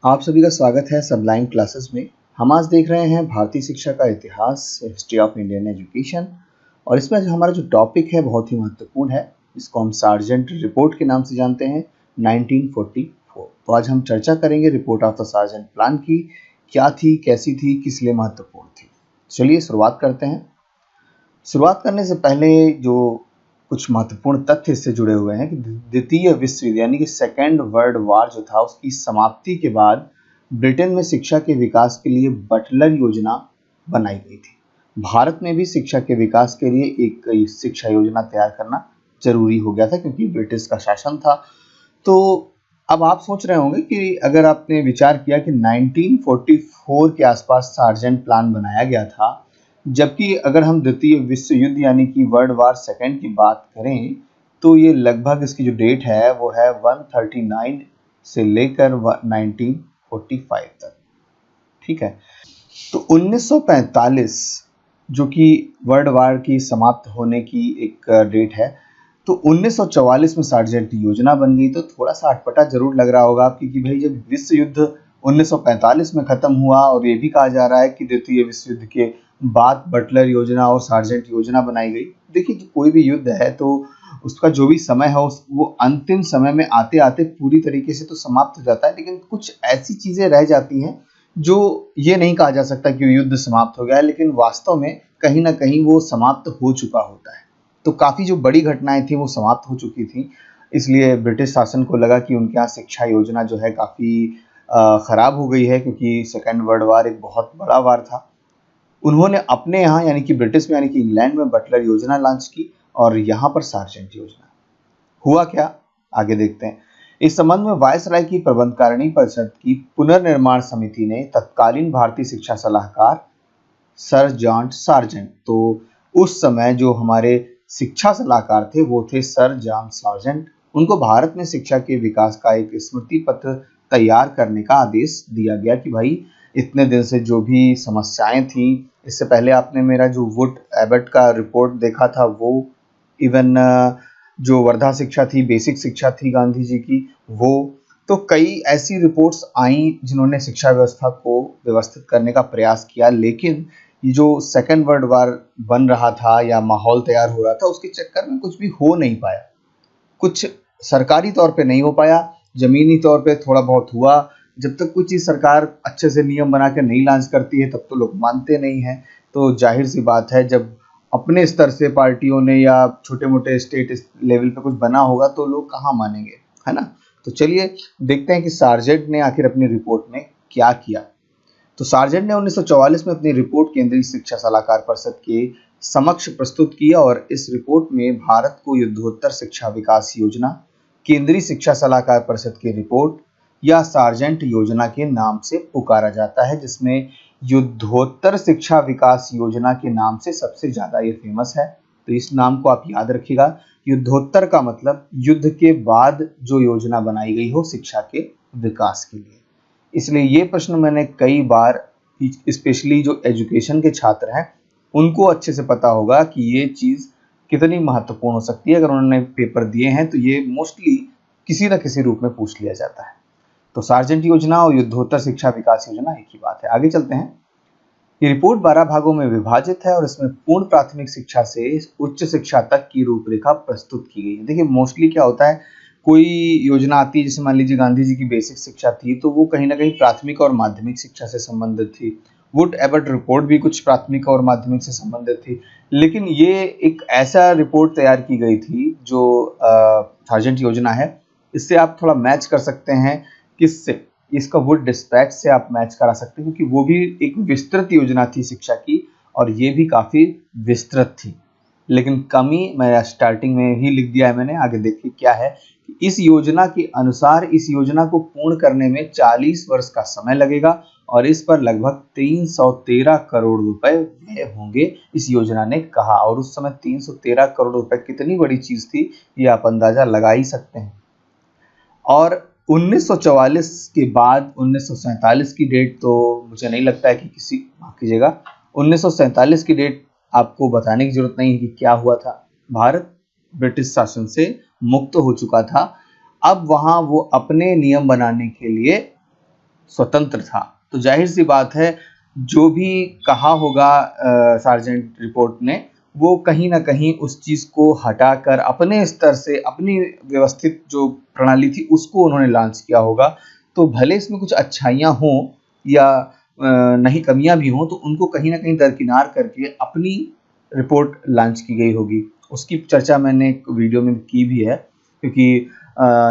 आप सभी का स्वागत है सबलाइन क्लासेस में। हम आज देख रहे हैं भारतीय शिक्षा का इतिहास, हिस्ट्री ऑफ इंडियन एजुकेशन। और इसमें हमारा जो टॉपिक है बहुत ही महत्वपूर्ण है। इसको हम सार्जेंट रिपोर्ट के नाम से जानते हैं, 1944। तो आज हम चर्चा करेंगे report of the sergeant plan की। क्या थी, कैसी थी, किस लिए महत्वपूर्ण थी। चलिए शुरुआत करते हैं। शुरुआत करने से पहले जो कुछ महत्वपूर्ण तथ्य इससे जुड़े हुए हैं कि द्वितीय विश्व युद्ध यानी कि सेकेंड वर्ल्ड वॉर जो था, उसकी समाप्ति के बाद ब्रिटेन में शिक्षा के विकास के लिए बटलर योजना बनाई गई थी। भारत में भी शिक्षा के विकास के लिए एक शिक्षा योजना तैयार करना जरूरी हो गया था, क्योंकि ब्रिटिश का शासन था। तो अब आप सोच रहे होंगे कि अगर आपने विचार किया कि 1944 के आसपास सार्जेंट प्लान बनाया गया था, जबकि अगर हम द्वितीय विश्व युद्ध यानी कि वर्ल्ड वार सेकेंड की बात करें तो ये लगभग इसकी जो डेट है वो है 139 से लेकर 1945 तक। ठीक है, तो 1945 जो कि वर्ल्ड वार की समाप्त होने की एक डेट है, तो 1944 में सार्जेंट योजना बन गई। तो थोड़ा सा अटपटा जरूर लग रहा होगा आपकी कि भाई जब विश्व युद्ध 1945 में खत्म हुआ और ये भी कहा जा रहा है कि द्वितीय विश्व युद्ध के बाद बटलर योजना और सार्जेंट योजना बनाई गई। देखिए, कोई भी युद्ध है तो उसका जो भी समय है वो अंतिम समय में आते आते पूरी तरीके से तो समाप्त हो जाता है, लेकिन कुछ ऐसी चीजें रह जाती हैं जो ये नहीं कहा जा सकता कि युद्ध समाप्त हो गया है, लेकिन वास्तव में कहीं ना कहीं वो समाप्त हो चुका होता है। तो काफी जो बड़ी घटनाएं थी वो समाप्त हो चुकी थी, इसलिए ब्रिटिश शासन को लगा कि उनके यहाँ शिक्षा योजना जो है काफी खराब हो गई है, क्योंकि सेकेंड वर्ल्ड वार एक बहुत बड़ा वार था। उन्होंने अपने यहाँ यानी कि ब्रिटिश में यानी कि इंग्लैंड में बटलर योजना लॉन्च की और यहाँ पर सार्जेंट योजना। हुआ क्या, आगे देखते हैं। इस संबंध में वायसराय की प्रबंधकारिणी परिषद की पुनर्निर्माण समिति ने तत्कालीन भारतीय शिक्षा सलाहकार सर जॉन सार्जेंट, तो उस समय जो हमारे शिक्षा सलाहकार थे वो थे सर जॉन सार्जेंट, उनको भारत में शिक्षा के विकास का एक स्मृति पत्र तैयार करने का आदेश दिया गया कि भाई इतने दिन से जो भी समस्याएं थी, इससे पहले आपने मेरा जो वुड एबट का रिपोर्ट देखा था, वो इवन जो वर्धा शिक्षा थी, बेसिक शिक्षा थी गांधी जी की, वो तो कई ऐसी रिपोर्ट्स आई जिन्होंने शिक्षा व्यवस्था को व्यवस्थित करने का प्रयास किया। लेकिन ये जो सेकेंड वर्ल्ड वार बन रहा था या माहौल तैयार हो रहा था, उसके चक्कर में कुछ भी हो नहीं पाया। कुछ सरकारी तौर पे नहीं हो पाया, जमीनी तौर पे थोड़ा बहुत हुआ। जब तक कोई चीज सरकार अच्छे से नियम बना के नहीं लॉन्च करती है तब तो लोग मानते नहीं हैं। तो जाहिर सी बात है, जब अपने स्तर से पार्टियों ने या छोटे मोटे स्टेट लेवल पे कुछ बना होगा तो लोग कहाँ मानेंगे, है ना। तो चलिए देखते हैं कि सार्जेंट ने आखिर अपनी रिपोर्ट में क्या किया। तो सार्जेंट ने 1944 में अपनी रिपोर्ट केंद्रीय शिक्षा सलाहकार परिषद के समक्ष प्रस्तुत किया और इस रिपोर्ट में भारत को युद्धोत्तर शिक्षा विकास योजना, केंद्रीय शिक्षा सलाहकार परिषद की रिपोर्ट या सार्जेंट योजना के नाम से पुकारा जाता है, जिसमें युद्धोत्तर शिक्षा विकास योजना के नाम से सबसे ज्यादा ये फेमस है। तो इस नाम को आप याद रखिएगा। युद्धोत्तर का मतलब युद्ध के बाद जो योजना बनाई गई हो शिक्षा के विकास के लिए। इसलिए ये प्रश्न मैंने कई बार, स्पेशली जो एजुकेशन के छात्र हैं उनको अच्छे से पता होगा कि ये चीज कितनी महत्वपूर्ण हो सकती है। अगर उन्होंने पेपर दिए हैं तो ये मोस्टली किसी न किसी रूप में पूछ लिया जाता है। तो सार्जेंट योजना और युद्धोत्तर शिक्षा विकास योजना एक ही बात है। आगे चलते हैं। ये रिपोर्ट 12 भागों में विभाजित है और इसमें पूर्ण प्राथमिक शिक्षा से उच्च शिक्षा तक की रूपरेखा प्रस्तुत की गई है। देखिए, मोस्टली क्या होता है, कोई योजना आती है, जैसे मान लीजिए गांधी जी की बेसिक शिक्षा थी, तो वो कहीं ना कहीं प्राथमिक और माध्यमिक शिक्षा से संबंधित थी। वुड एबट रिपोर्ट भी कुछ प्राथमिक और माध्यमिक से संबंधित थी। लेकिन ये एक ऐसा रिपोर्ट तैयार की गई थी जो सार्जेंट योजना है, इससे आप थोड़ा मैच कर सकते हैं। किससे? इसका वुड डिस्पैच से आप मैच करा सकते हैं, क्योंकि वो भी एक विस्तृत योजना थी शिक्षा की और ये भी काफी विस्तृत थी। लेकिन कमी मैं स्टार्टिंग में ही लिख दिया है मैंने। आगे देखिए क्या है कि इस योजना के अनुसार इस योजना को पूर्ण करने में 40 वर्ष का समय लगेगा और इस पर लगभग 313 करोड़ रुपए व्यय होंगे, इस योजना ने कहा। और उस समय 313 करोड़ रुपए कितनी बड़ी चीज थी, ये आप अंदाजा लगा ही सकते हैं। और 1944 के बाद 1947 की डेट तो मुझे नहीं लगता है कि किसी, माफ कीजिएगा, 1947 की डेट आपको बताने की जरूरत नहीं है कि क्या हुआ था। भारत ब्रिटिश शासन से मुक्त हो चुका था। अब वहां वो अपने नियम बनाने के लिए स्वतंत्र था। तो जाहिर सी बात है जो भी कहा होगा सार्जेंट रिपोर्ट ने, वो कहीं ना कहीं उस चीज को हटाकर अपने स्तर से अपनी व्यवस्थित जो प्रणाली थी उसको उन्होंने लॉन्च किया होगा। तो भले इसमें कुछ अच्छाइयाँ हों या नहीं कमियां भी हों, तो उनको कहीं ना कहीं दरकिनार करके अपनी रिपोर्ट लॉन्च की गई होगी। उसकी चर्चा मैंने एक वीडियो में की भी है, क्योंकि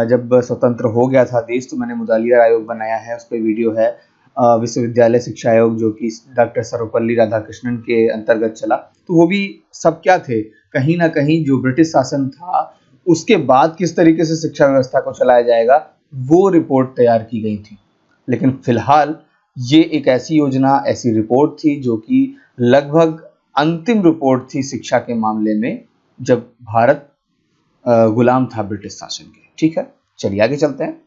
जब स्वतंत्र हो गया था देश तो मैंने मुदालियार आयोग बनाया है, उस पर वीडियो है। विश्वविद्यालय शिक्षा आयोग जो कि डॉक्टर सर्वपल्ली राधाकृष्णन के अंतर्गत चला, तो वो भी सब क्या थे, कहीं ना कहीं जो ब्रिटिश शासन था उसके बाद किस तरीके से शिक्षा व्यवस्था को चलाया जाएगा वो रिपोर्ट तैयार की गई थी। लेकिन फिलहाल ये एक ऐसी योजना, ऐसी रिपोर्ट थी जो कि लगभग अंतिम रिपोर्ट थी शिक्षा के मामले में, जब भारत गुलाम था ब्रिटिश शासन के। ठीक है, चलिए आगे चलते हैं।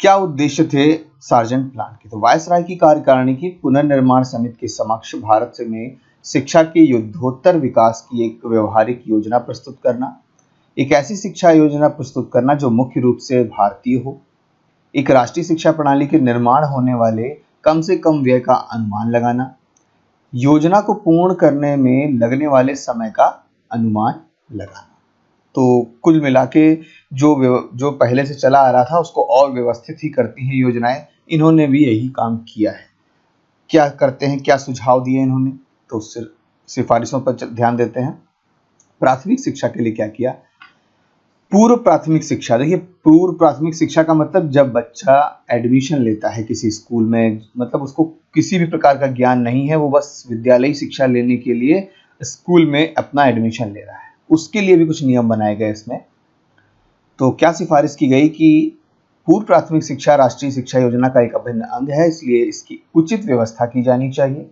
क्या उद्देश्य थे सार्जेंट प्लान के? तो वायसराय की कार्यकारिणी की पुनर्निर्माण समिति के समक्ष भारत में शिक्षा के युद्धोत्तर विकास की एक व्यवहारिक योजना प्रस्तुत करना, एक ऐसी शिक्षा योजना प्रस्तुत करना जो मुख्य रूप से भारतीय हो, एक राष्ट्रीय शिक्षा प्रणाली के निर्माण होने वाले कम से कम व्यय का अनुमान लगाना, योजना को पूर्ण करने में लगने वाले समय का अनुमान लगाना। तो कुल मिला के जो पहले से चला आ रहा था उसको और व्यवस्थित ही करती हैं योजनाएं। इन्होंने भी यही काम किया है। क्या करते हैं, क्या सुझाव दिए इन्होंने, तो सिफारिशों पर ध्यान देते हैं। प्राथमिक शिक्षा के लिए क्या किया? पूर्व प्राथमिक शिक्षा। देखिए, पूर्व प्राथमिक शिक्षा का मतलब जब बच्चा एडमिशन लेता है किसी स्कूल में, मतलब उसको किसी भी प्रकार का ज्ञान नहीं है, वो बस विद्यालयी शिक्षा लेने के लिए स्कूल में अपना एडमिशन ले रहा है, उसके लिए भी कुछ नियम बनाए गए इसमें। तो क्या सिफारिश की गई कि पूर्व प्राथमिक शिक्षा राष्ट्रीय शिक्षा योजना का एक अभिन्न अंग है, इसलिए इसकी उचित व्यवस्था की जानी चाहिए।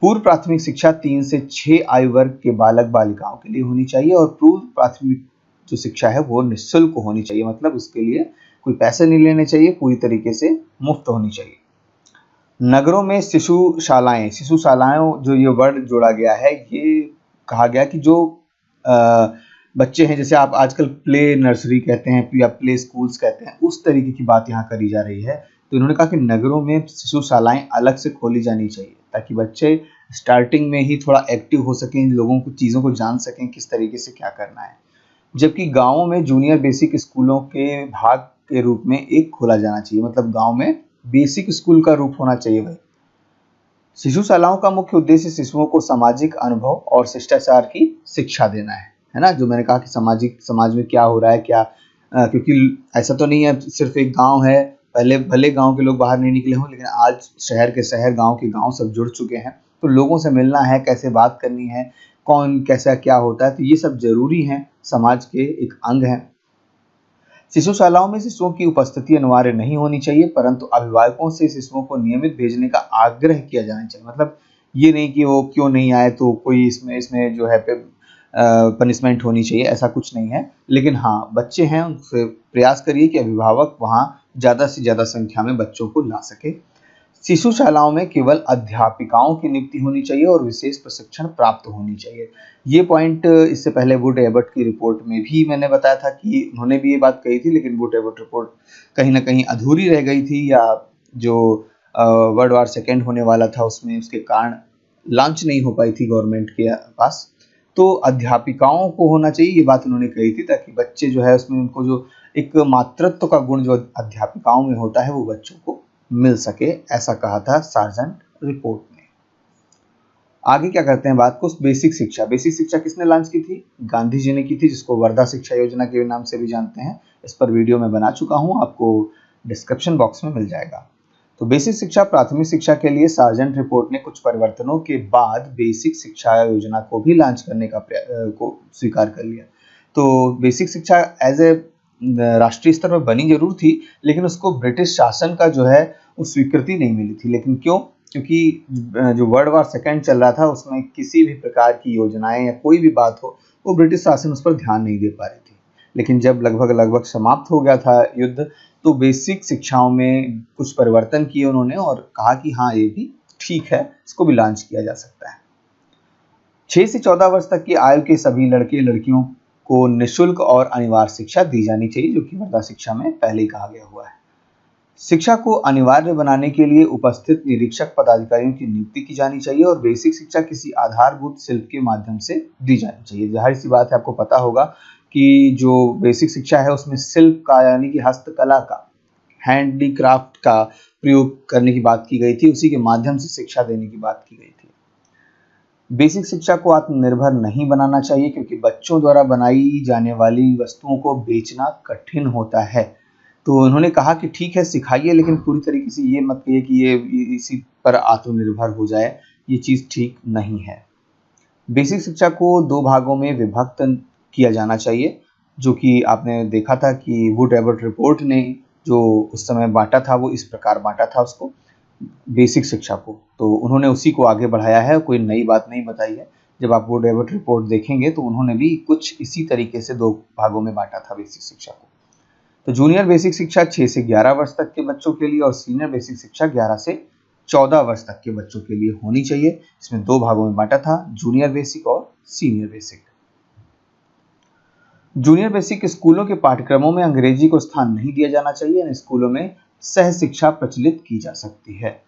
पूर्व प्राथमिक शिक्षा 3 से 6 आयु वर्ग के बालक बालिकाओं के लिए होनी चाहिए और पूर्व प्राथमिक जो शिक्षा है वो निःशुल्क होनी चाहिए, मतलब उसके लिए कोई पैसे नहीं लेने चाहिए, पूरी तरीके से मुफ्त होनी चाहिए। नगरों में शिशुशालाएं जो ये वर्ड जोड़ा गया है, ये कहा गया कि जो बच्चे हैं, जैसे आप आजकल प्ले नर्सरी कहते हैं या प्ले स्कूल्स कहते हैं, उस तरीके की बात यहाँ करी जा रही है। तो इन्होंने कहा कि नगरों में शिशुशालाएं अलग से खोली जानी चाहिए ताकि बच्चे स्टार्टिंग में ही थोड़ा एक्टिव हो सकें, लोगों को चीज़ों को जान सकें किस तरीके से क्या करना है। जबकि गाँवों में जूनियर बेसिक स्कूलों के भाग के रूप में एक खोला जाना चाहिए, मतलब गाँव में बेसिक स्कूल का रूप होना चाहिए भाई। शिशुशालाओं का मुख्य उद्देश्य शिशुओं को सामाजिक अनुभव और शिष्टाचार की शिक्षा देना है ना। जो मैंने कहा कि समाज में क्या हो रहा है, क्या क्योंकि ऐसा तो नहीं है सिर्फ एक गांव है, पहले भले गांव के लोग बाहर नहीं निकले हों, लेकिन आज शहर के शहर, गांव के गांव सब जुड़ चुके हैं, तो लोगों से मिलना है, कैसे बात करनी है, कौन कैसा क्या होता है, तो ये सब जरूरी है, समाज के एक अंग हैं। शिशुशालाओं में शिशुओं की उपस्थिति अनिवार्य नहीं होनी चाहिए, परंतु अभिभावकों से शिशुओं को नियमित भेजने का आग्रह किया जाना चाहिए। मतलब ये नहीं कि वो क्यों नहीं आए तो कोई इसमें जो है पनिशमेंट होनी चाहिए, ऐसा कुछ नहीं है। लेकिन हाँ, बच्चे हैं, उनसे प्रयास करिए कि अभिभावक वहाँ ज़्यादा से ज़्यादा संख्या में बच्चों को ला सके। शिशुशालाओं में केवल अध्यापिकाओं की नियुक्ति होनी चाहिए और विशेष प्रशिक्षण प्राप्त होनी चाहिए। ये पॉइंट इससे पहले वुड एबर्ट की रिपोर्ट में भी मैंने बताया था कि उन्होंने भी ये बात कही थी, लेकिन वुड एबर्ट रिपोर्ट कहीं ना कहीं अधूरी रह गई थी, या जो वर्ल्ड वार सेकेंड होने वाला था उसमें उसके कारण लॉन्च नहीं हो पाई थी गवर्नमेंट के पास। तो अध्यापिकाओं को होना चाहिए, ये बात उन्होंने कही थी, ताकि बच्चे जो है उसमें उनको जो एक मातृत्व का गुण जो अध्यापिकाओं में होता है वो बच्चों को मिल सके, ऐसा कहा था सार्जेंट रिपोर्ट में। आगे क्या करते हैं बात को, बेसिक शिक्षा। बेसिक शिक्षा किसने लॉन्च की थी? गांधी जी ने की थी, जिसको वर्धा शिक्षा योजना के नाम से भी जानते हैं। इस पर वीडियो मैं बना चुका हूं, आपको डिस्क्रिप्शन बॉक्स में मिल जाएगा। तो बेसिक शिक्षा, प्राथमिक शिक्षा के लिए सार्जेंट रिपोर्ट ने कुछ परिवर्तनों के बाद बेसिक शिक्षा योजना को भी लॉन्च करने को स्वीकार कर लिया। तो बेसिक शिक्षा एज ए राष्ट्रीय स्तर पर बनी जरूर थी, लेकिन उसको ब्रिटिश शासन का जो है वो स्वीकृति नहीं मिली थी। लेकिन क्यों? क्योंकि जो वर्ल्ड वार सेकेंड चल रहा था उसमें किसी भी प्रकार की योजनाएं या कोई भी बात हो, वो ब्रिटिश शासन उस पर ध्यान नहीं दे पा रही थी। लेकिन जब लगभग समाप्त हो गया था युद्ध, तो बेसिक शिक्षाओं में कुछ परिवर्तन किए उन्होंने और कहा कि हाँ, ये भी ठीक है, इसको भी लॉन्च किया जा सकता है। 6 से 14 वर्ष तक की आयु के सभी लड़के लड़कियों को निःशुल्क और अनिवार्य शिक्षा दी जानी चाहिए, जो कि वर्धा शिक्षा में पहले ही कहा गया हुआ है। शिक्षा को अनिवार्य बनाने के लिए उपस्थित निरीक्षक पदाधिकारियों की नियुक्ति की जानी चाहिए और बेसिक शिक्षा किसी आधारभूत शिल्प के माध्यम से दी जानी चाहिए। जाहिर सी बात है, आपको पता होगा कि जो बेसिक शिक्षा है उसमें शिल्प का यानी कि हस्तकला का, हैंडीक्राफ्ट का प्रयोग करने की बात की गई थी, उसी के माध्यम से शिक्षा देने की बात की गई थी। बेसिक शिक्षा को आत्मनिर्भर नहीं बनाना चाहिए क्योंकि बच्चों द्वारा बनाई जाने वाली वस्तुओं को बेचना कठिन होता है। तो उन्होंने कहा कि ठीक है सिखाइए, लेकिन पूरी तरीके से ये मत कहिए कि ये इसी पर आत्मनिर्भर हो जाए, ये चीज़ ठीक नहीं है। बेसिक शिक्षा को 2 भागों में विभक्त किया जाना चाहिए, जो कि आपने देखा था कि वुड एबर्ट रिपोर्ट ने जो उस समय बांटा था वो इस प्रकार बांटा था उसको, बेसिक शिक्षा को। तो उन्होंने उसी को आगे बढ़ाया है, कोई नई बात नहीं बताई है। जब आप वुड एबर्ट रिपोर्ट देखेंगे तो उन्होंने भी कुछ इसी तरीके से 2 भागों में बांटा था बेसिक शिक्षा को। तो जूनियर बेसिक शिक्षा 6 से 11 वर्ष तक के बच्चों के लिए और सीनियर बेसिक शिक्षा 11 से 14 वर्ष तक के बच्चों के लिए होनी चाहिए। इसमें 2 भागों में बांटा था, जूनियर बेसिक और सीनियर बेसिक। जूनियर बेसिक स्कूलों के पाठ्यक्रमों में अंग्रेजी को स्थान नहीं दिया जाना चाहिए। इन स्कूलों में सह शिक्षा प्रचलित की जा सकती है।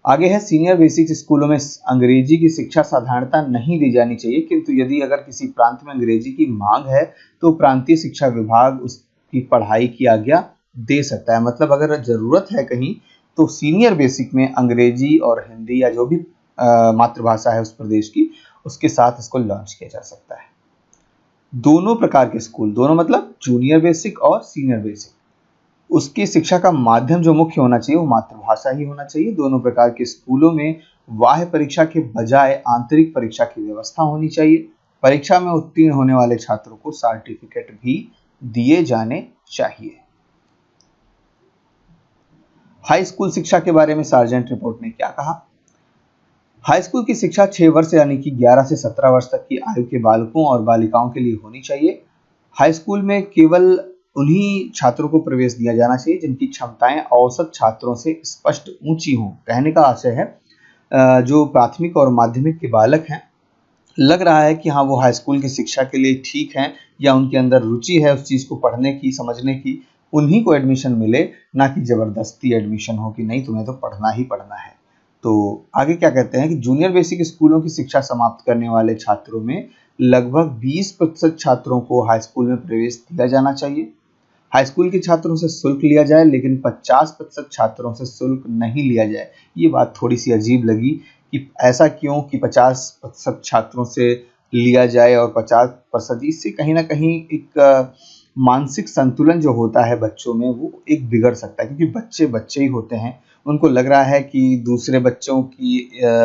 आगे है सीनियर बेसिक स्कूलों में अंग्रेजी की शिक्षा साधारणता नहीं दी जानी चाहिए, किंतु यदि अगर किसी प्रांत में अंग्रेजी की मांग है तो प्रांतीय शिक्षा विभाग उसकी पढ़ाई की आज्ञा दे सकता है। मतलब अगर जरूरत है कहीं तो सीनियर बेसिक में अंग्रेजी और हिंदी या जो भी मातृभाषा है उस प्रदेश की, उसके साथ इसको लॉन्च किया जा सकता है। दोनों प्रकार के स्कूल, दोनों मतलब जूनियर बेसिक और सीनियर बेसिक, उसकी शिक्षा का माध्यम जो मुख्य होना चाहिए वो मातृभाषा ही होना चाहिए। दोनों प्रकार के स्कूलों में बाह्य परीक्षा के बजाय आंतरिक परीक्षा की व्यवस्था होनी चाहिए। परीक्षा में उत्तीर्ण होने वाले छात्रों को सर्टिफिकेट भी दिए जाने चाहिए। हाई स्कूल शिक्षा के बारे में सार्जेंट रिपोर्ट ने क्या कहा? हाई स्कूल की शिक्षा 6 वर्ष यानी कि 11 से 17 वर्ष तक की आयु के बालकों और बालिकाओं के लिए होनी चाहिए। हाई स्कूल में केवल उन्हीं छात्रों को प्रवेश दिया जाना चाहिए जिनकी क्षमताएं औसत छात्रों से स्पष्ट ऊंची हों। कहने का आशय है जो प्राथमिक और माध्यमिक के बालक हैं, लग रहा है कि हाँ वो हाई स्कूल की शिक्षा के लिए ठीक हैं या उनके अंदर रुचि है उस चीज़ को पढ़ने की, समझने की, उन्हीं को एडमिशन मिले, ना कि ज़बरदस्ती एडमिशन हो कि नहीं तुम्हें तो पढ़ना ही पढ़ना है। तो आगे क्या कहते हैं कि जूनियर बेसिक स्कूलों की शिक्षा समाप्त करने वाले छात्रों में लगभग 20% छात्रों को हाई स्कूल में प्रवेश दिया जाना चाहिए। हाई स्कूल के छात्रों से शुल्क लिया जाए, लेकिन 50% छात्रों से शुल्क नहीं लिया जाए। ये बात थोड़ी सी अजीब लगी कि ऐसा क्यों कि 50% छात्रों से लिया जाए और 50%, इससे कहीं ना कहीं एक मानसिक संतुलन जो होता है बच्चों में वो एक बिगड़ सकता है, क्योंकि बच्चे बच्चे ही होते हैं। उनको लग रहा है कि दूसरे बच्चों की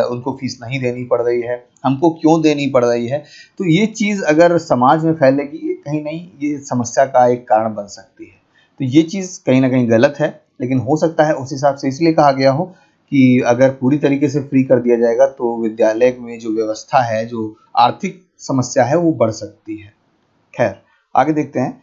उनको फीस नहीं देनी पड़ रही है, हमको क्यों देनी पड़ रही है। तो ये चीज़ अगर समाज में फैलेगी ये कहीं नहीं ये समस्या का एक कारण बन सकती है। तो ये चीज़ कहीं ना कहीं गलत है, लेकिन हो सकता है उस हिसाब से इसलिए कहा गया हो कि अगर पूरी तरीके से फ्री कर दिया जाएगा तो विद्यालय में जो व्यवस्था है, जो आर्थिक समस्या है वो बढ़ सकती है। खैर आगे देखते हैं।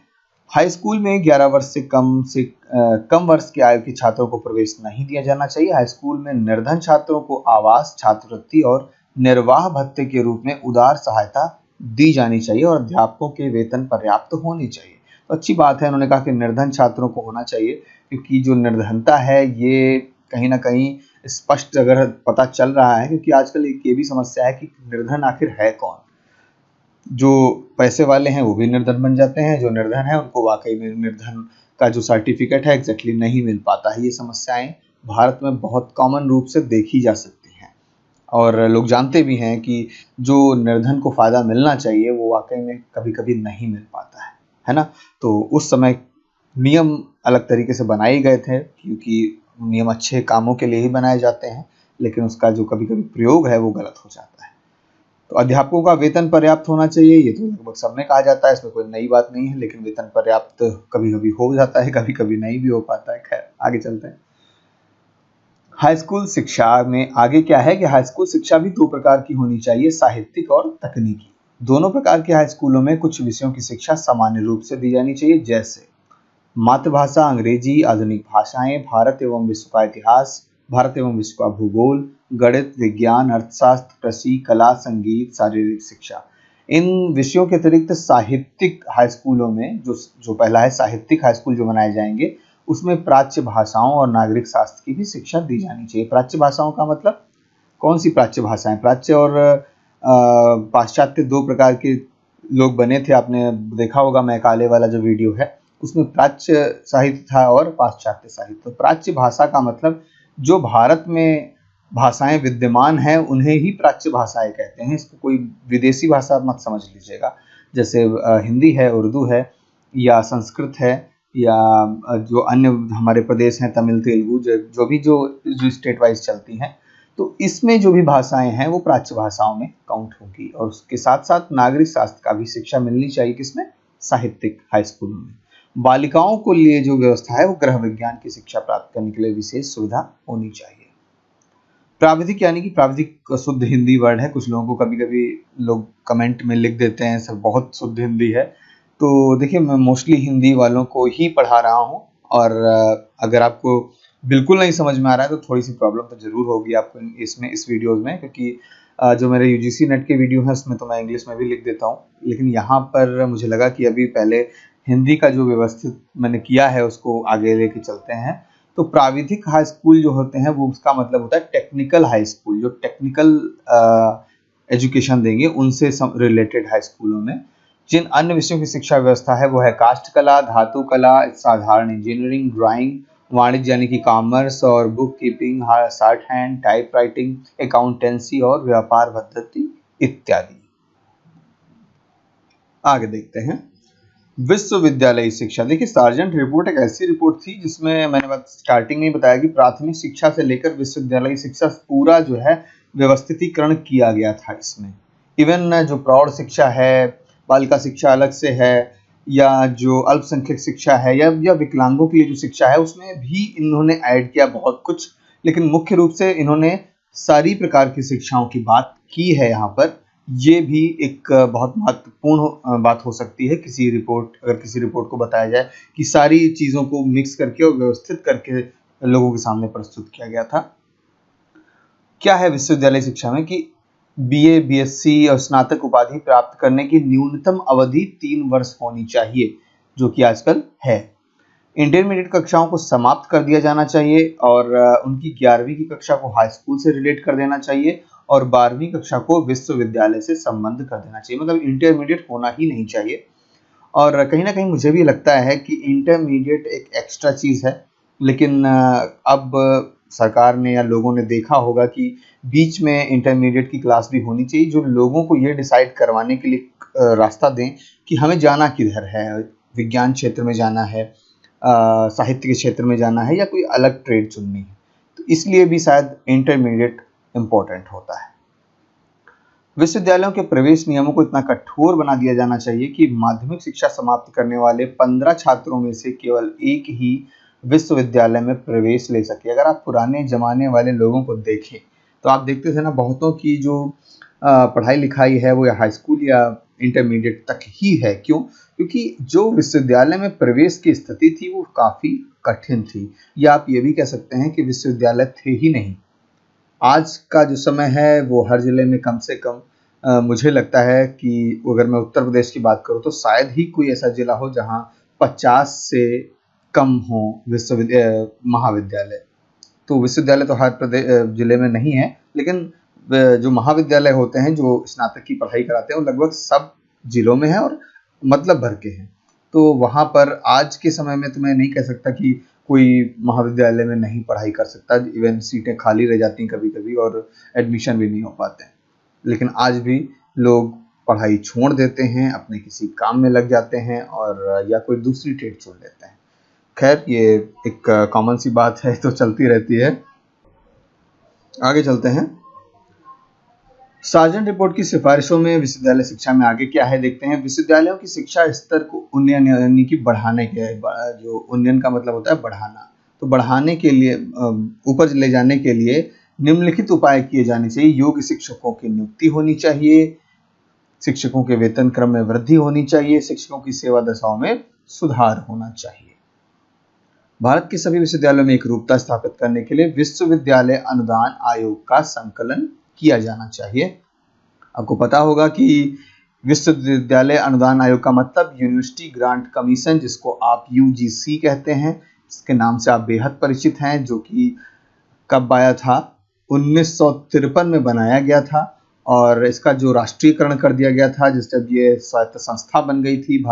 हाई स्कूल में 11 वर्ष से कम वर्ष की आयु के छात्रों को प्रवेश नहीं दिया जाना चाहिए। हाई स्कूल में निर्धन छात्रों को आवास, छात्रवृत्ति और निर्वाह भत्ते के रूप में उदार सहायता दी जानी चाहिए और अध्यापकों के वेतन पर्याप्त होने चाहिए। तो अच्छी बात है, उन्होंने कहा कि निर्धन छात्रों को होना चाहिए, क्योंकि जो निर्धनता है ये कहीं ना कहीं स्पष्ट अगर पता चल रहा है, क्योंकि आजकल एक ये भी समस्या है कि निर्धन आखिर है कौन। जो पैसे वाले हैं वो भी निर्धन बन जाते हैं, जो निर्धन है उनको वाकई में निर्धन का जो सर्टिफिकेट है एग्जैक्टली नहीं मिल पाता है। ये समस्याएं भारत में बहुत कॉमन रूप से देखी जा सकती हैं और लोग जानते भी हैं कि जो निर्धन को फ़ायदा मिलना चाहिए वो वाकई में कभी कभी नहीं मिल पाता है ना। तो उस समय नियम अलग तरीके से बनाए गए थे, क्योंकि नियम अच्छे कामों के लिए ही बनाए जाते हैं, लेकिन उसका जो कभी कभी प्रयोग है वो गलत हो जाता है। तो अध्यापकों का वेतन पर्याप्त होना चाहिए, ये तो लगभग सबने कहा जाता है, इसमें कोई नई बात नहीं है, लेकिन वेतन पर्याप्त कभी कभी हो जाता है, कभी कभी नहीं भी हो पाता है। खैर आगे चलते हैं। हाई स्कूल शिक्षा में आगे क्या है कि हाई स्कूल शिक्षा भी 2 प्रकार की होनी चाहिए, साहित्यिक और तकनीकी। दोनों प्रकार के हाई स्कूलों में कुछ विषयों की शिक्षा सामान्य रूप से दी जानी चाहिए, जैसे मातृभाषा अंग्रेजी, आधुनिक भाषाएं, भारत एवं विश्व का इतिहास, भारत एवं विश्व का भूगोल, गणित, विज्ञान, अर्थशास्त्र, कृषि, कला, संगीत, शारीरिक शिक्षा। इन विषयों के अतिरिक्त साहित्यिक हाई स्कूलों में जो पहला है साहित्यिक हाई स्कूल जो बनाए जाएंगे, उसमें प्राच्य भाषाओं और नागरिक शास्त्र की भी शिक्षा दी जानी चाहिए। प्राच्य भाषाओं का मतलब कौन सी प्राच्य भाषाएं? प्राच्य और पाश्चात्य दो प्रकार के लोग बने थे। आपने देखा होगा मैकाले वाला जो वीडियो है, उसमें प्राच्य साहित्य था और पाश्चात्य साहित्य। तो प्राच्य भाषा का मतलब जो भारत में भाषाएं विद्यमान हैं उन्हें ही प्राच्य भाषाएं कहते हैं। इसको कोई विदेशी भाषा मत समझ लीजिएगा, जैसे हिंदी है, उर्दू है या संस्कृत है या जो अन्य हमारे प्रदेश हैं तमिल, तेलुगु, जो स्टेट वाइज चलती हैं, तो इसमें जो भी भाषाएं हैं वो प्राच्य भाषाओं में काउंट होगी। और उसके साथ साथ नागरिक शास्त्र का भी शिक्षा मिलनी चाहिए, किसमें? साहित्यिक हाई स्कूलों में। बालिकाओं को लिए जो व्यवस्था है वो गृह विज्ञान की शिक्षा प्राप्त करने के लिए विशेष सुविधा होनी चाहिए। प्राविधिक, यानी कि प्राविधिक शुद्ध हिंदी वर्ड है, कुछ लोगों को कभी कभी लोग कमेंट में लिख देते हैं सर बहुत शुद्ध हिंदी है। तो देखिए, मैं मोस्टली हिंदी वालों को ही पढ़ा रहा हूँ, और अगर आपको बिल्कुल नहीं समझ में आ रहा है तो थोड़ी सी प्रॉब्लम तो जरूर होगी आपको इसमें, इस वीडियोस में, क्योंकि जो मेरे यूजीसी नेट के वीडियो हैं उसमें तो मैं इंग्लिश में भी लिख देता हूँ, लेकिन यहाँ पर मुझे लगा कि अभी पहले हिंदी का जो व्यवस्थित मैंने किया है उसको आगे लेके चलते हैं। तो प्राविधिक हाई स्कूल जो होते हैं वो, उसका मतलब होता है टेक्निकल हाई स्कूल, जो टेक्निकल एजुकेशन देंगे उनसे रिलेटेड हाई स्कूलों में। जिन अन्य विषयों की शिक्षा व्यवस्था है वो है काष्ठ कला, धातु कला, साधारण इंजीनियरिंग, ड्राइंग, वाणिज्य यानी कि कॉमर्स और book keeping, short hand, type writing, accountancy और व्यापार पद्धति इत्यादि। आगे देखते हैं विश्वविद्यालय शिक्षा। देखिए, सार्जेंट रिपोर्ट एक ऐसी रिपोर्ट थी जिसमें मैंने स्टार्टिंग में बताया कि प्राथमिक शिक्षा से लेकर विश्वविद्यालय शिक्षा पूरा जो है व्यवस्थितीकरण किया गया था इसमें। इवन जो प्रौढ़ शिक्षा है, बालिका शिक्षा अलग से है, या जो अल्पसंख्यक शिक्षा है, या विकलांगों के लिए जो शिक्षा है, उसमें भी इन्होंने ऐड किया बहुत कुछ। लेकिन मुख्य रूप से इन्होंने सारी प्रकार की शिक्षाओं की बात की है यहाँ पर। ये भी एक बहुत महत्वपूर्ण बात हो सकती है अगर किसी रिपोर्ट को बताया जाए कि सारी चीज़ों को मिक्स करके और व्यवस्थित करके लोगों के सामने प्रस्तुत किया गया था। क्या है विश्वविद्यालय शिक्षा में कि बीए, बीएससी और स्नातक उपाधि प्राप्त करने की न्यूनतम अवधि 3 वर्ष होनी चाहिए, जो कि आजकल है। इंटरमीडिएट कक्षाओं को समाप्त कर दिया जाना चाहिए और उनकी 11वीं की कक्षा को हाई स्कूल से रिलेट कर देना चाहिए और 12वीं कक्षा को विश्वविद्यालय से संबंध कर देना चाहिए। मतलब इंटरमीडिएट होना ही नहीं चाहिए। और कहीं ना कहीं मुझे भी लगता है कि इंटरमीडिएट एक एक्स्ट्रा चीज़ है, लेकिन अब सरकार ने या लोगों ने देखा होगा कि बीच में इंटरमीडिएट की क्लास भी होनी चाहिए, जो लोगों को ये डिसाइड करवाने के लिए रास्ता दें कि हमें जाना किधर है, विज्ञान क्षेत्र में जाना है, साहित्य के क्षेत्र में जाना है, या कोई अलग ट्रेड चुननी है। तो इसलिए भी शायद इंटरमीडिएट इम्पोर्टेंट होता है। विश्वविद्यालयों के प्रवेश नियमों को इतना कठोर बना दिया जाना चाहिए कि माध्यमिक शिक्षा समाप्त करने वाले 15 छात्रों में से केवल एक ही विश्वविद्यालय में प्रवेश ले सके। अगर आप पुराने जमाने वाले लोगों को देखें तो आप देखते थे ना, बहुतों की जो पढ़ाई लिखाई है वो या हाई स्कूल या इंटरमीडिएट तक ही है। क्यों? क्योंकि जो विश्वविद्यालय में प्रवेश की स्थिति थी वो काफ़ी कठिन थी, या आप ये भी कह सकते हैं कि विश्वविद्यालय थे ही नहीं। आज का जो समय है वो हर जिले में कम से कम मुझे लगता है कि अगर मैं उत्तर प्रदेश की बात करूं तो शायद ही कोई ऐसा जिला हो जहां 50 से कम हो महाविद्यालय। तो विश्वविद्यालय तो हर जिले में नहीं है, लेकिन जो महाविद्यालय होते हैं जो स्नातक की पढ़ाई कराते हैं वो लगभग सब जिलों में है और मतलब भर के हैं। तो वहाँ पर आज के समय में तो मैं नहीं कह सकता कि कोई महाविद्यालय में नहीं पढ़ाई कर सकता। इवन सीटें खाली रह जाती हैं कभी कभी और एडमिशन भी नहीं हो पाते हैं। लेकिन आज भी लोग पढ़ाई छोड़ देते हैं, अपने किसी काम में लग जाते हैं और या कोई दूसरी ट्रेड चुन लेते हैं। खैर, ये एक कॉमन सी बात है तो चलती रहती है। आगे चलते हैं। सार्जेंट रिपोर्ट की सिफारिशों में विश्वविद्यालय शिक्षा में आगे क्या है देखते हैं। विश्वविद्यालयों की शिक्षा स्तर को उन्नयन यानी कि बढ़ाने के, जो उन्नयन का मतलब होता है बढ़ाना, तो बढ़ाने के लिए, ऊपर ले जाने के लिए निम्नलिखित उपाय किए जाने चाहिए। योग्य शिक्षकों की नियुक्ति होनी चाहिए, शिक्षकों के वेतन क्रम में वृद्धि होनी चाहिए, शिक्षकों की सेवा दशाओं में सुधार होना चाहिए। भारत के सभी विश्वविद्यालयों में एक रूपता स्थापित करने के लिए विश्वविद्यालय अनुदान आयोग का संकलन किया जाना चाहिए। आपको पता होगा कि विश्वविद्यालय अनुदान आयोग का मतलब यूनिवर्सिटी ग्रांट कमीशन, जिसको आप यूजीसी कहते हैं, इसके नाम से आप बेहद परिचित हैं, जो कि कब आया था, 1953 में बनाया गया था और इसका जो राष्ट्रीयकरण कर दिया गया था, जिस जब ये स्वायत्त संस्था बन गई थी,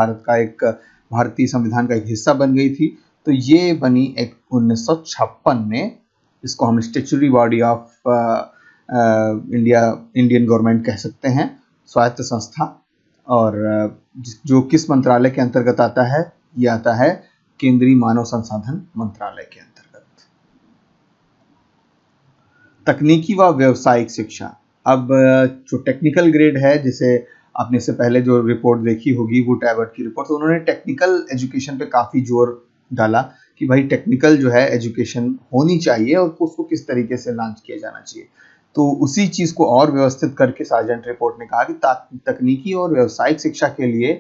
भारतीय संविधान का एक हिस्सा बन गई थी, तो ये बनी एक 1956 में। इसको हम statutory body of Indian government कह सकते हैं, स्वायत्त संस्था। और जो किस मंत्रालय के अंतर्गत आता है, ये आता है केंद्रीय मानव संसाधन मंत्रालय के अंतर्गत। तकनीकी व व्यावसायिक शिक्षा। अब जो टेक्निकल ग्रेड है, जिसे आपने से पहले जो रिपोर्ट देखी होगी वो टैबर्ट की रिपोर्ट, तो उन्होंने टेक्निकल एजुकेशन पे काफ़ी जोर डाला कि भाई टेक्निकल जो है एजुकेशन होनी चाहिए और उसको किस तरीके से लॉन्च किया जाना चाहिए। तो उसी चीज़ को और व्यवस्थित करके सार्जेंट रिपोर्ट ने कहा कि तकनीकी और व्यावसायिक शिक्षा के लिए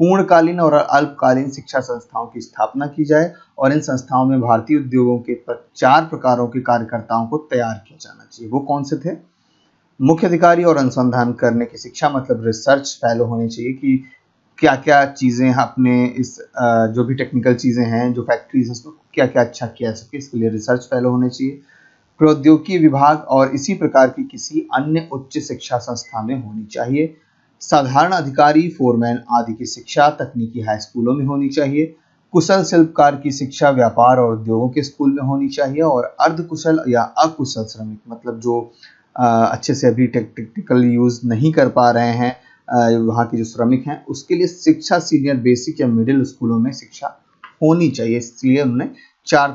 पूर्णकालीन और अल्पकालीन शिक्षा संस्थाओं की स्थापना की जाए और इन संस्थाओं में भारतीय उद्योगों के 4 प्रकारों के कार्यकर्ताओं को तैयार किया जाना चाहिए। वो कौन से थे? मुख्य अधिकारी और अनुसंधान करने की शिक्षा, मतलब रिसर्च फेलो होनी चाहिए कि क्या क्या चीज़ें अपने इस जो भी टेक्निकल चीज़ें हैं, जो फैक्ट्रीज हैं, उसको क्या क्या अच्छा किया जा सके, इसके लिए रिसर्च फेलो होने चाहिए। प्रौद्योगिकी विभाग और इसी प्रकार की किसी अन्य उच्च शिक्षा संस्था में होनी चाहिए। साधारण अधिकारी, फोरमैन आदि की शिक्षा तकनीकी हाई स्कूलों में होनी चाहिए। कुशल शिल्पकार की शिक्षा व्यापार और उद्योगों के स्कूल में होनी चाहिए। और अर्धकुशल या अकुशल श्रमिक, मतलब जो अच्छे से अभी टेक्निकल यूज नहीं कर पा रहे हैं, वहाँ के जो श्रमिक हैं, उसके लिए शिक्षा सीनियर बेसिक या मिडिल स्कूलों में शिक्षा होनी चाहिए। इसलिए उन्होंने 4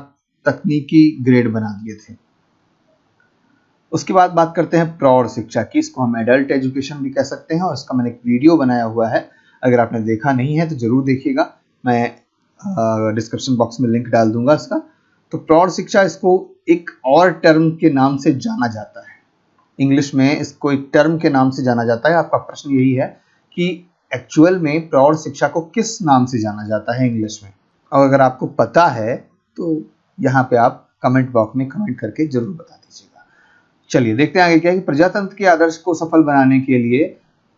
तकनीकी ग्रेड बना दिए थे। उसके बाद बात करते हैं प्रौढ़ शिक्षा की। इसको हम एडल्ट एजुकेशन भी कह सकते हैं और इसका मैंने एक वीडियो बनाया हुआ है, अगर आपने देखा नहीं है तो जरूर देखिएगा, मैं डिस्क्रिप्शन बॉक्स में लिंक डाल दूंगा इसका। तो प्रौढ़ शिक्षा, इसको एक और टर्म के नाम से जाना जाता है, इंग्लिश में इसको एक टर्म के नाम से जाना जाता है। आपका प्रश्न यही है कि एक्चुअल में प्रौढ़ शिक्षा को किस नाम से जाना जाता है इंग्लिश में, और अगर आपको पता है तो यहाँ पे आप कमेंट बॉक्स में कमेंट करके जरूर बता दीजिएगा। चलिए देखते हैं आगे क्या है कि प्रजातंत्र के आदर्श को सफल बनाने के लिए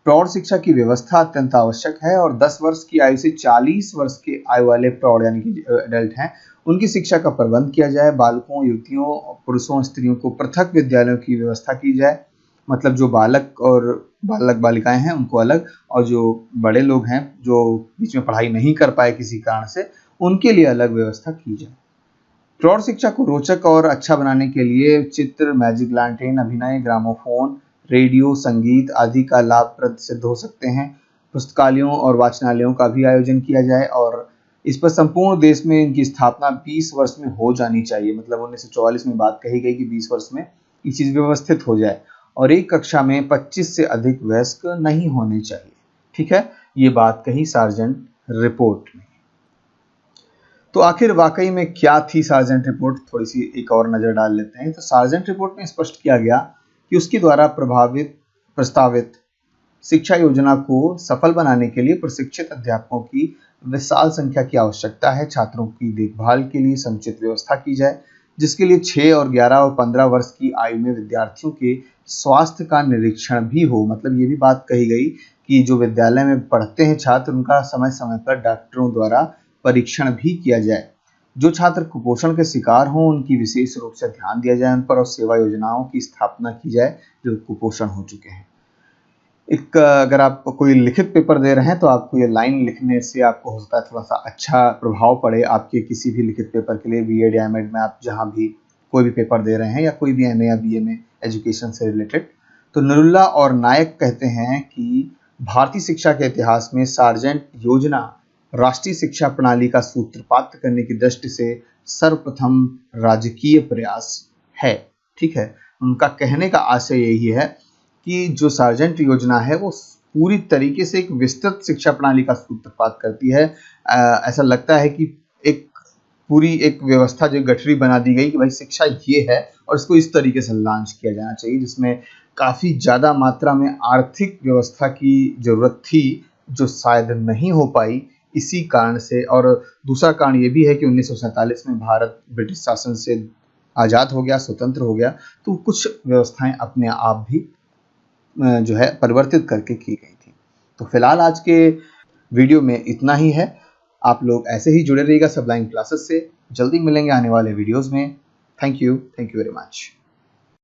प्रौढ़ शिक्षा की व्यवस्था अत्यंत आवश्यक है और 10 वर्ष की आयु से 40 वर्ष के आयु वाले प्रौढ़ यानी कि एडल्ट हैं, उनकी शिक्षा का प्रबंध किया जाए। बालकों, युवतियों, पुरुषों, स्त्रियों को पृथक विद्यालयों की व्यवस्था की जाए, मतलब जो बालक और बालक बालिकाएं हैं उनको अलग, और जो बड़े लोग हैं जो बीच में पढ़ाई नहीं कर पाए किसी कारण से, उनके लिए अलग व्यवस्था की जाए। प्रौढ़ शिक्षा को रोचक और अच्छा बनाने के लिए चित्र, मैजिक लैंटेन, अभिनय, ग्रामोफोन, रेडियो, संगीत आदि का लाभप्रद सिद्ध हो सकते हैं। पुस्तकालयों और वाचनालयों का भी आयोजन किया जाए और इस पर संपूर्ण देश में इनकी स्थापना 20 वर्ष में हो जानी चाहिए। मतलब 1944 में बात कही गई कि 20 वर्ष में ये चीज़ व्यवस्थित हो जाए और एक कक्षा में 25 से अधिक वयस्क नहीं होने चाहिए। ठीक है, ये बात कही सार्जेंट रिपोर्ट में। तो आखिर वाकई में क्या थी सार्जेंट रिपोर्ट, थोड़ी सी एक और नज़र डाल लेते हैं। तो सार्जेंट रिपोर्ट में स्पष्ट किया गया कि उसके द्वारा प्रस्तावित शिक्षा योजना को सफल बनाने के लिए प्रशिक्षित अध्यापकों की विशाल संख्या की आवश्यकता है। छात्रों की देखभाल के लिए समुचित व्यवस्था की जाए, जिसके लिए 6 और 11 और 15 वर्ष की आयु में विद्यार्थियों के स्वास्थ्य का निरीक्षण भी हो। मतलब ये भी बात कही गई कि जो विद्यालय में पढ़ते हैं छात्र, उनका समय समय पर डॉक्टरों द्वारा परीक्षण भी किया जाए। जो छात्र कुपोषण के शिकार हों, उनकी विशेष रूप से ध्यान दिया जाए उन पर, और सेवा योजनाओं की स्थापना की जाए जो कुपोषण हो चुके हैं। अगर आप कोई लिखित पेपर दे रहे हैं तो आपको ये लाइन लिखने से आपको हो सकता है थोड़ा सा अच्छा प्रभाव पड़े आपके किसी भी लिखित पेपर के लिए, बीएड या एमएड में आप जहाँ भी कोई भी पेपर दे रहे हैं, या कोई भी एमए या बीए में एजुकेशन से रिलेटेड। तो नरुला और नायक कहते हैं कि भारतीय शिक्षा के इतिहास में सार्जेंट योजना राष्ट्रीय शिक्षा प्रणाली का सूत्रपात करने की दृष्टि से सर्वप्रथम राजकीय प्रयास है। ठीक है, उनका कहने का आशय यही है कि जो सार्जेंट योजना है वो पूरी तरीके से एक विस्तृत शिक्षा प्रणाली का सूत्रपात करती है। ऐसा लगता है कि एक व्यवस्था जो गठरी बना दी गई कि भाई शिक्षा ये है और इसको इस तरीके से लॉन्च किया जाना चाहिए, जिसमें काफ़ी ज़्यादा मात्रा में आर्थिक व्यवस्था की ज़रूरत थी जो शायद नहीं हो पाई इसी कारण से। और दूसरा कारण ये भी है कि 1947 में भारत ब्रिटिश शासन से आज़ाद हो गया, स्वतंत्र हो गया, तो कुछ व्यवस्थाएं अपने आप भी जो है परिवर्तित करके की गई थी। तो फिलहाल आज के वीडियो में इतना ही है। आप लोग ऐसे ही जुड़े रहिएगा सबलाइन क्लासेस से। जल्दी मिलेंगे आने वाले वीडियोस में। Thank you very much.